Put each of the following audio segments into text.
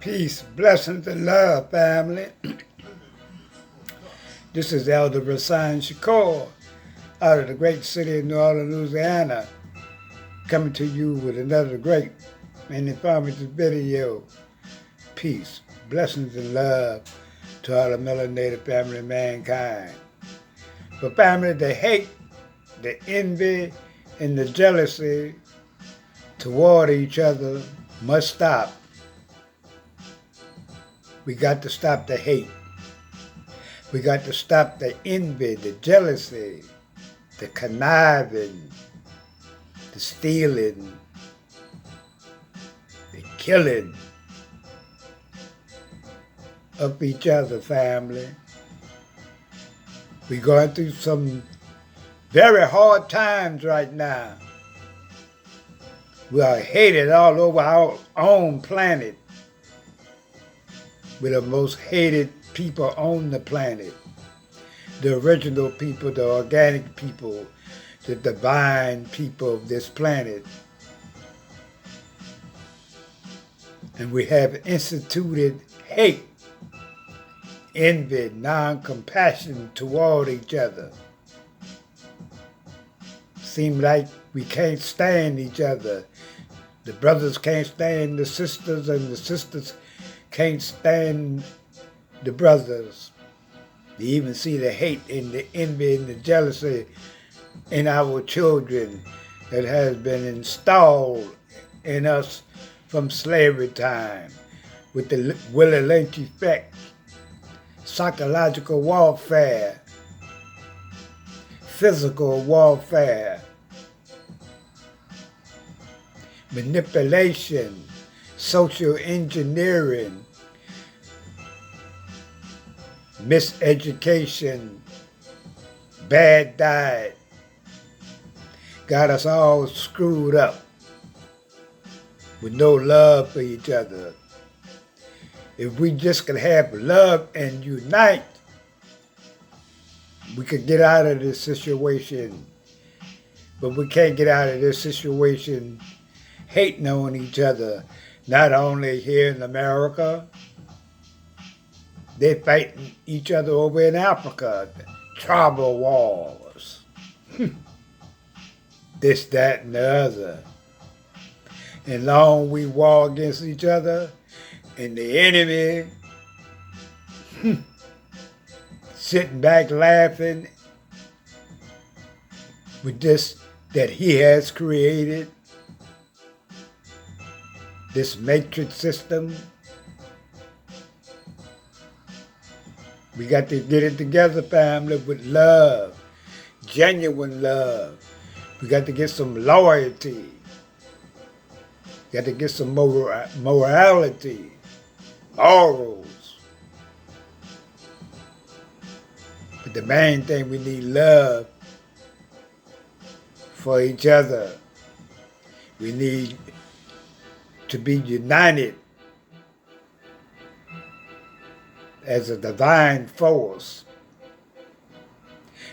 Peace, blessings, and love, family. This is Elder Rasan Shakur out of the great city of New Orleans, Louisiana, coming to you with another great and informative video. Peace, blessings, and love to all the melanated family of mankind. For family, the hate, the envy, and the jealousy toward each other must stop. We got to stop the hate. We got to stop the envy, the jealousy, the conniving, the stealing, the killing of each other, family. We're going through some very hard times right now. We are hated all over our own planet. We're the most hated people on the planet. The original people, the organic people, the divine people of this planet. And we have instituted hate, envy, non-compassion toward each other. Seems like we can't stand each other. The brothers can't stand the sisters, and the sisters can't stand the brothers. You even see the hate and the envy and the jealousy in our children that has been installed in us from slavery time with the Willie Lynch effect, psychological warfare, physical warfare, manipulation, social engineering, miseducation, bad diet, got us all screwed up with no love for each other. If we just could have love and unite, we could get out of this situation. But we can't get out of this situation hating on each other, not only here in America. They're fighting each other over in Africa, tribal wars. This, that, and the other. And long we war against each other, and the enemy sitting back laughing with this that he has created, this matrix system. We got to get it together, family, with love, genuine love. We got to get some loyalty. We got to get some morality, morals. But the main thing, we need love for each other. We need to be united as a divine force.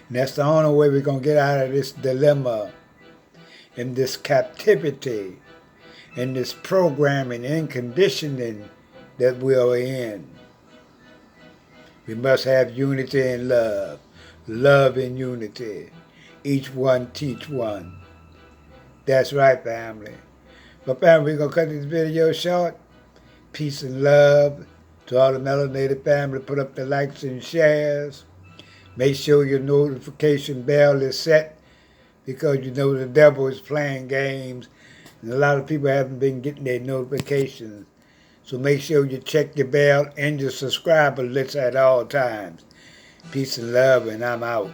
And that's the only way we're going to get out of this dilemma and this captivity and this programming and conditioning that we are in. We must have unity and love. Love and unity. Each one teach one. That's right, family. But family, we're going to cut this video short. Peace and love. To all the melanated family, put up the likes and shares. Make sure your notification bell is set, because you know the devil is playing games and a lot of people haven't been getting their notifications. So make sure you check your bell and your subscriber list at all times. Peace and love, and I'm out.